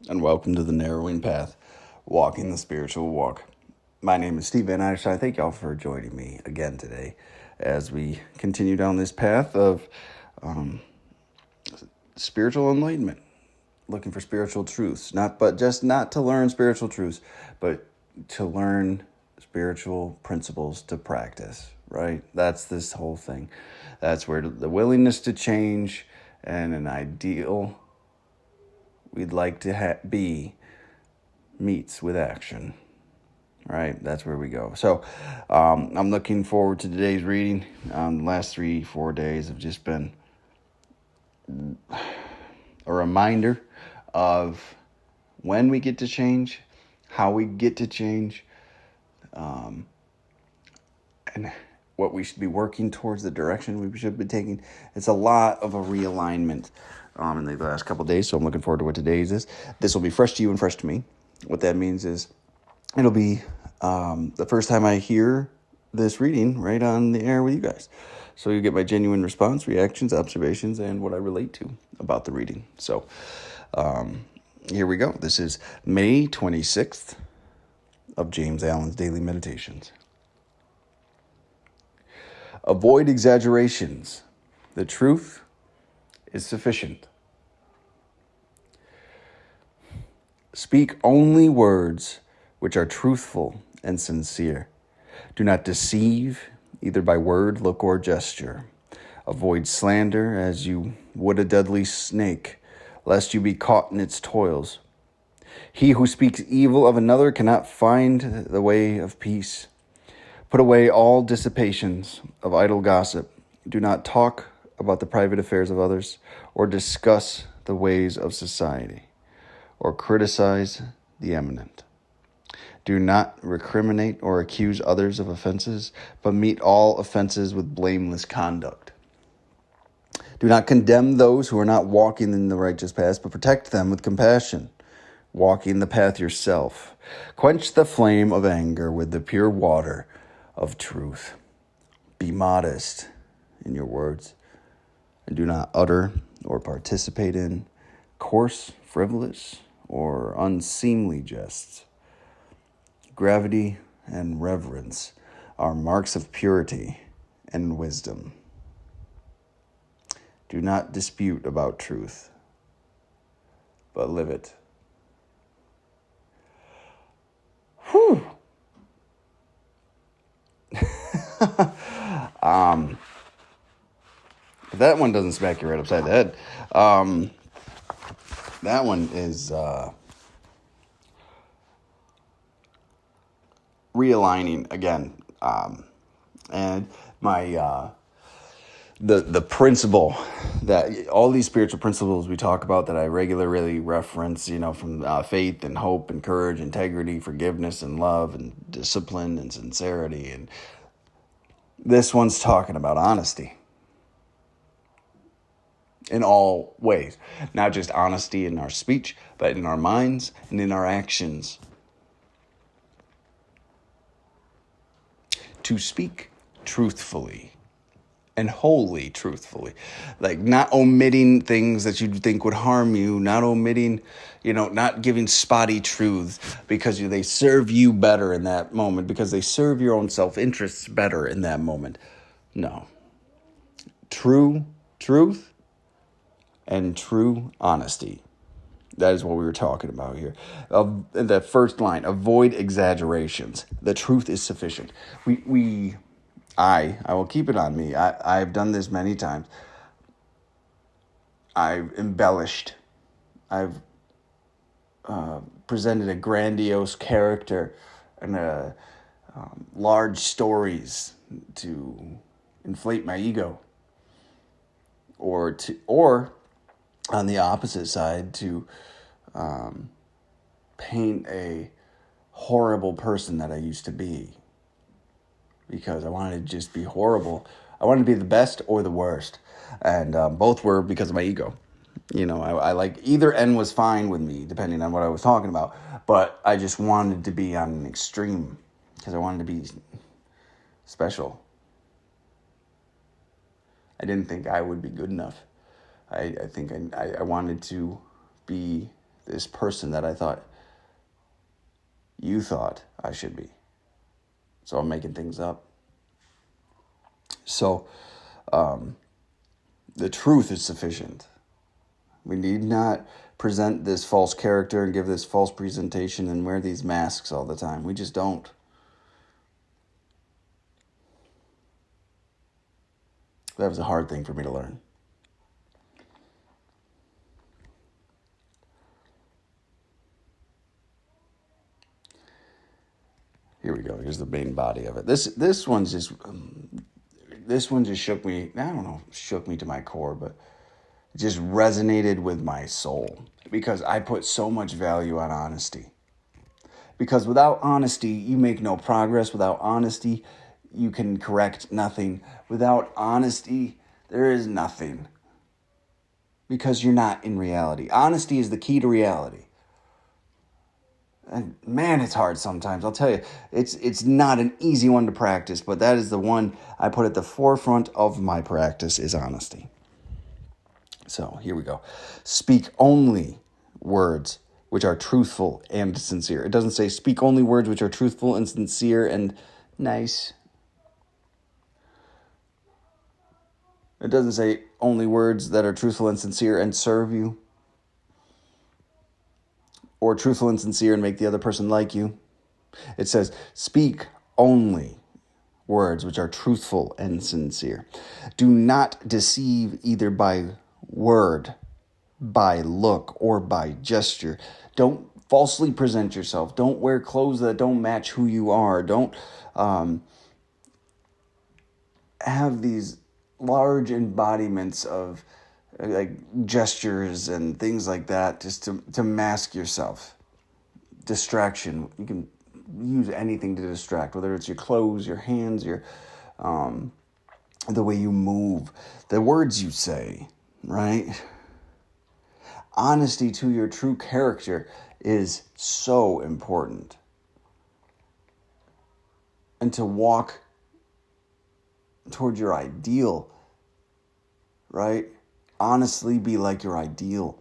and welcome to the Narrowing Path, Walking the Spiritual Walk. My name is Steve Van Eyre. Thank y'all for joining me again today as we continue down this path of spiritual enlightenment, looking for spiritual truths. Not to learn spiritual truths, but to learn spiritual principles to practice, right? That's this whole thing. That's where the willingness to change and an ideal we'd like to be meets with action, right? That's where we go. So I'm looking forward to today's reading. The last 3-4 days have just been a reminder of when we get to change, how we get to change, and what we should be working towards, the direction we should be taking. It's a lot of a realignment in the last couple of days, so I'm looking forward to what today's is. This will be fresh to you and fresh to me. What that means is it'll be the first time I hear this reading right on the air with you guys. So you get my genuine response, reactions, observations, and what I relate to about the reading. So here we go. This is May 26th of James Allen's Daily Meditations. Avoid exaggerations. The truth is sufficient. Speak only words which are truthful and sincere. Do not deceive, either by word, look, or gesture. Avoid slander as you would a deadly snake, lest you be caught in its toils. He who speaks evil of another cannot find the way of peace. Put away all dissipations of idle gossip. Do not talk about the private affairs of others, or discuss the ways of society, or criticize the eminent. Do not recriminate or accuse others of offenses, but meet all offenses with blameless conduct. Do not condemn those who are not walking in the righteous path, but protect them with compassion, walking the path yourself. Quench the flame of anger with the pure water of truth. Be modest in your words, and do not utter or participate in coarse, frivolous, or unseemly jests. Gravity and reverence are marks of purity and wisdom. Do not dispute about truth, but live it. Whew. If that one doesn't smack you right upside the head, that one is realigning again, and my the principle that all these spiritual principles we talk about that I regularly reference, from faith and hope and courage, integrity, forgiveness and love and discipline and sincerity, and this one's talking about honesty in all ways, not just honesty in our speech, but in our minds and in our actions. To speak truthfully and wholly truthfully, like not omitting things that you think would harm you, not omitting, not giving spotty truths because they serve you better in that moment, because they serve your own self-interests better in that moment. No. True truth and true honesty. That is what we were talking about here. The first line, avoid exaggerations. The truth is sufficient. I will keep it on me. I've done this many times. I've embellished. I've presented a grandiose character and large stories to inflate my ego, or on the opposite side, to paint a horrible person that I used to be, because I wanted to just be horrible. I wanted to be the best or the worst, and both were because of my ego. I like either end was fine with me, depending on what I was talking about, but I just wanted to be on an extreme because I wanted to be special. I didn't think I would be good enough. I think I wanted to be this person that I thought you thought I should be. So I'm making things up. So the truth is sufficient. We need not present this false character and give this false presentation and wear these masks all the time. We just don't. That was a hard thing for me to learn. Here we go. Here's the main body of it. This one just shook me. I don't know, shook me to my core, but it just resonated with my soul because I put so much value on honesty. Because without honesty, you make no progress. Without honesty, you can correct nothing. Without honesty, there is nothing. Because you're not in reality. Honesty is the key to reality. And man, it's hard sometimes. I'll tell you, it's not an easy one to practice, but that is the one I put at the forefront of my practice is honesty. So here we go. Speak only words which are truthful and sincere. It doesn't say speak only words which are truthful and sincere and nice. It doesn't say only words that are truthful and sincere and serve you. Or truthful and sincere and make the other person like you. It says speak only words which are truthful and sincere. Do not deceive either by word, by look, or by gesture. Don't falsely present yourself. Don't wear clothes that don't match who you are. Don't have these large embodiments of like gestures and things like that just to mask yourself. Distraction. You can use anything to distract, whether it's your clothes, your hands, your the way you move, the words you say, right? Honesty to your true character is so important. And to walk toward your ideal, right? Honestly be like your ideal.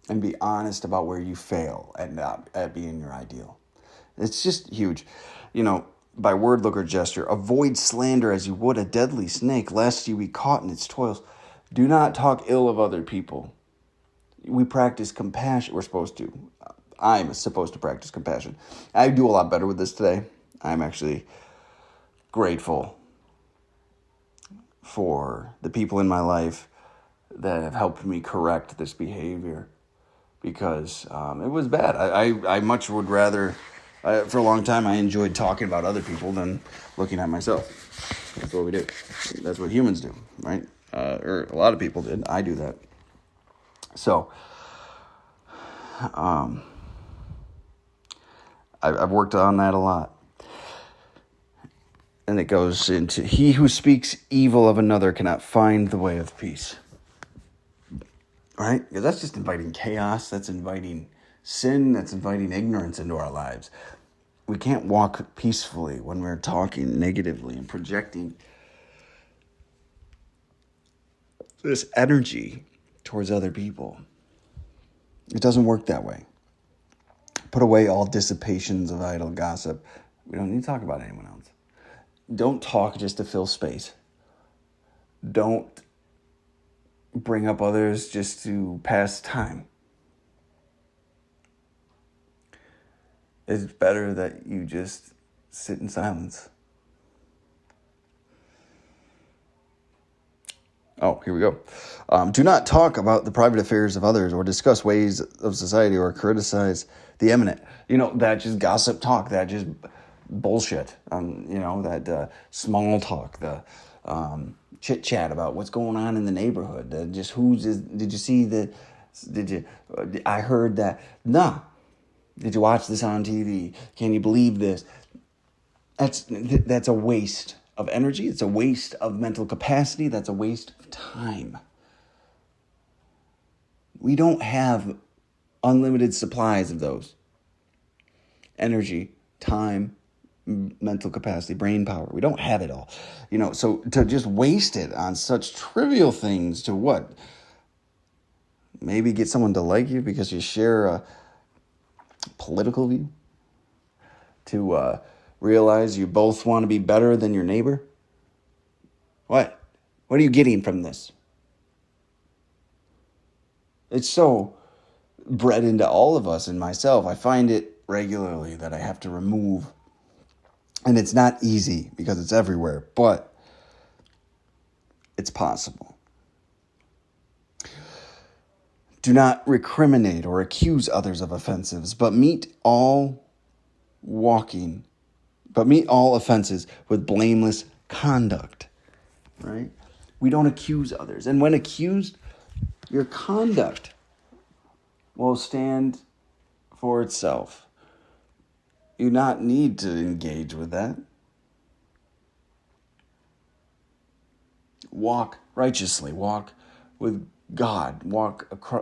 And be honest about where you fail at being your ideal. It's just huge. By word, look, or gesture, avoid slander as you would a deadly snake, lest you be caught in its toils. Do not talk ill of other people. We practice compassion. We're supposed to. I'm supposed to practice compassion. I do a lot better with this today. I'm actually grateful for the people in my life that have helped me correct this behavior because it was bad. I much would rather, for a long time, I enjoyed talking about other people than looking at myself. That's what we do. That's what humans do, right? Or a lot of people did. I do that. So, I've worked on that a lot. And it goes into, he who speaks evil of another cannot find the way of peace. Right? Because that's just inviting chaos. That's inviting sin. That's inviting ignorance into our lives. We can't walk peacefully when we're talking negatively and projecting this energy towards other people. It doesn't work that way. Put away all dissipations of idle gossip. We don't need to talk about anyone else. Don't talk just to fill space. Don't bring up others just to pass time. It's better that you just sit in silence. Oh, here we go. Do not talk about the private affairs of others or discuss ways of society or criticize the eminent. That just gossip talk, that just bullshit. That small talk, the chit chat about what's going on in the neighborhood. Did you see that? I heard that. Nah. Did you watch this on TV? Can you believe this? That's a waste of energy. It's a waste of mental capacity. That's a waste of time. We don't have unlimited supplies of those. Energy, time, mental capacity, brain power. We don't have it all. So to just waste it on such trivial things to what? Maybe get someone to like you because you share a political view. To realize you both want to be better than your neighbor. What? What are you getting from this? It's so bred into all of us and myself. I find it regularly that I have to remove. And it's not easy because it's everywhere, but it's possible. Do not recriminate or accuse others of offenses, but meet all offenses with blameless conduct. Right? We don't accuse others. And when accused, your conduct will stand for itself. You not need to engage with that. Walk righteously. Walk with God.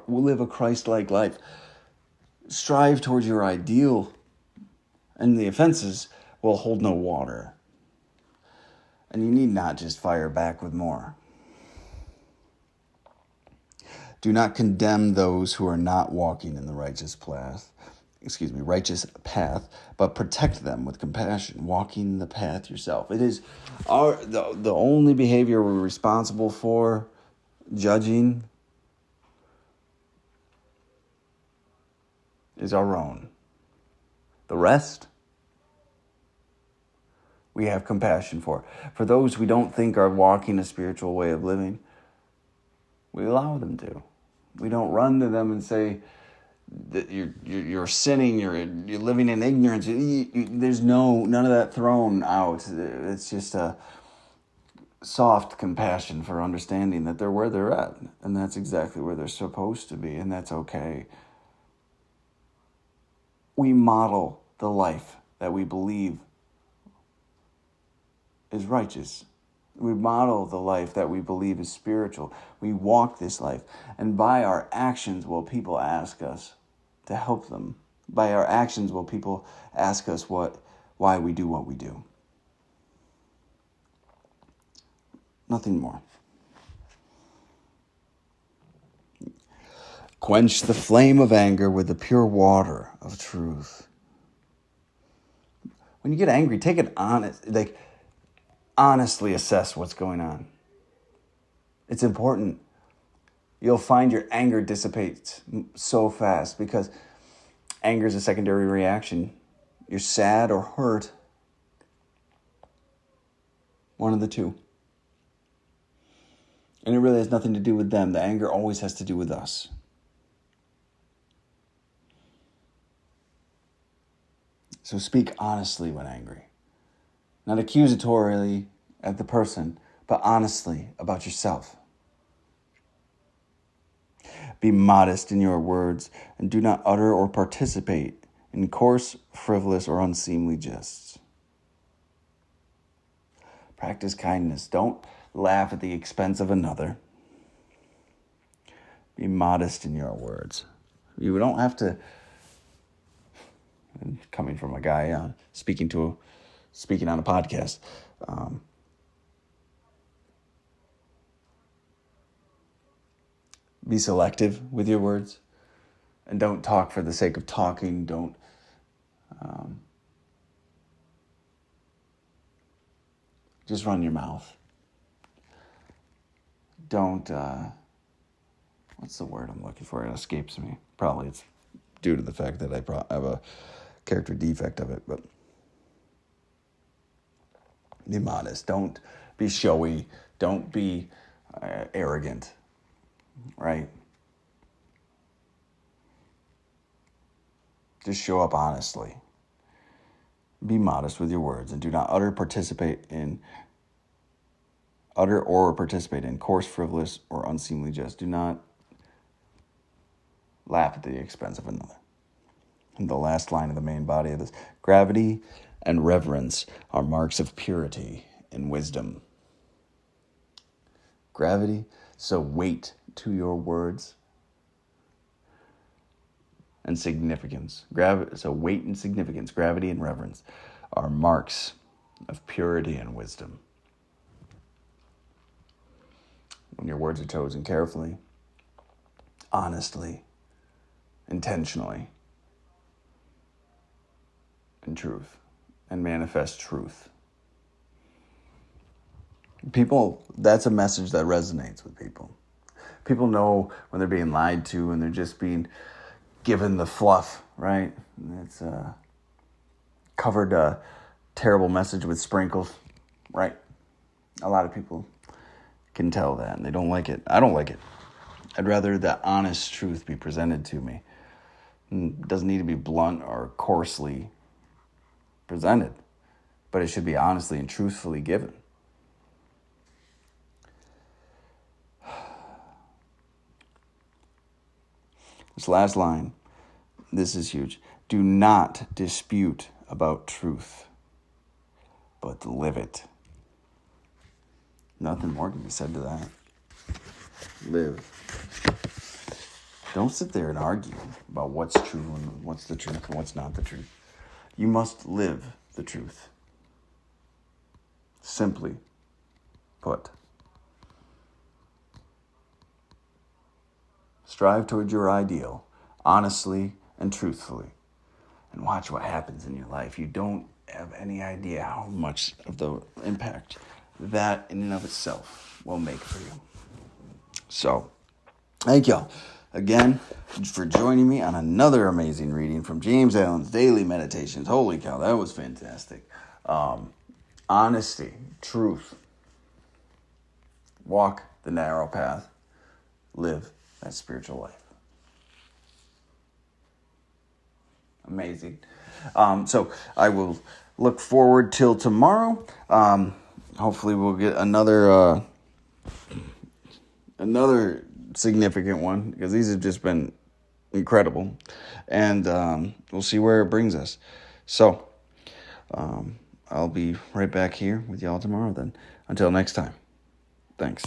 Live a Christ-like life. Strive towards your ideal, and the offenses will hold no water. And you need not just fire back with more. Do not condemn those who are not walking in the righteous path, but protect them with compassion, walking the path yourself. It is the only behavior we're responsible for judging is our own. The rest, we have compassion for. For those we don't think are walking a spiritual way of living, we allow them to. We don't run to them and say that you're sinning, you're living in ignorance. There's none of that thrown out. It's just a soft compassion for understanding that they're where they're at, and that's exactly where they're supposed to be, and that's okay. We model the life that we believe is righteous. We model the life that we believe is spiritual. We walk this life. And by our actions will people ask us to help them. By our actions will people ask us why we do what we do. Nothing more. Quench the flame of anger with the pure water of truth. When you get angry, take it honest. Honestly assess what's going on. It's important. You'll find your anger dissipates so fast because anger is a secondary reaction. You're sad or hurt. One of the two. And it really has nothing to do with them. The anger always has to do with us. So speak honestly when angry. Not accusatorily at the person, but honestly about yourself. Be modest in your words and do not utter or participate in coarse, frivolous, or unseemly jests. Practice kindness. Don't laugh at the expense of another. Be modest in your words. You don't have to, coming from a guy speaking on a podcast, be selective with your words and don't talk for the sake of talking. Don't just run your mouth. Don't what's the word I'm looking for? It escapes me. Probably it's due to the fact that I have a character defect of it, but be modest. Don't be showy. Don't be arrogant, right? Just show up honestly. Be modest with your words and do not utter or participate in coarse, frivolous, or unseemly jests. Do not laugh at the expense of another. And the last line of the main body of this: gravity and reverence are marks of purity and wisdom. Gravity, so weight to your words, and significance. So weight and significance, gravity and reverence are marks of purity and wisdom. When your words are chosen carefully, honestly, intentionally, in truth, and manifest truth. People, that's a message that resonates with people. People know when they're being lied to and they're just being given the fluff, right? It's covered a terrible message with sprinkles, right? A lot of people can tell that and they don't like it. I don't like it. I'd rather the honest truth be presented to me. It doesn't need to be blunt or coarsely presented, but it should be honestly and truthfully given. This last line, this is huge. Do not dispute about truth, but live it. Nothing more can be said to that. Live. Don't sit there and argue about what's true and what's the truth and what's not the truth. You must live the truth. Simply put. Strive towards your ideal, honestly and truthfully, and watch what happens in your life. You don't have any idea how much of the impact that in and of itself will make for you. So, thank y'all again for joining me on another amazing reading from James Allen's Daily Meditations. Holy cow, that was fantastic. Honesty, truth, walk the narrow path, live that spiritual life. Amazing. So I will look forward till tomorrow. Hopefully we'll get another significant one, because these have just been incredible. And we'll see where it brings us. So I'll be right back here with y'all tomorrow then. Until next time. Thanks.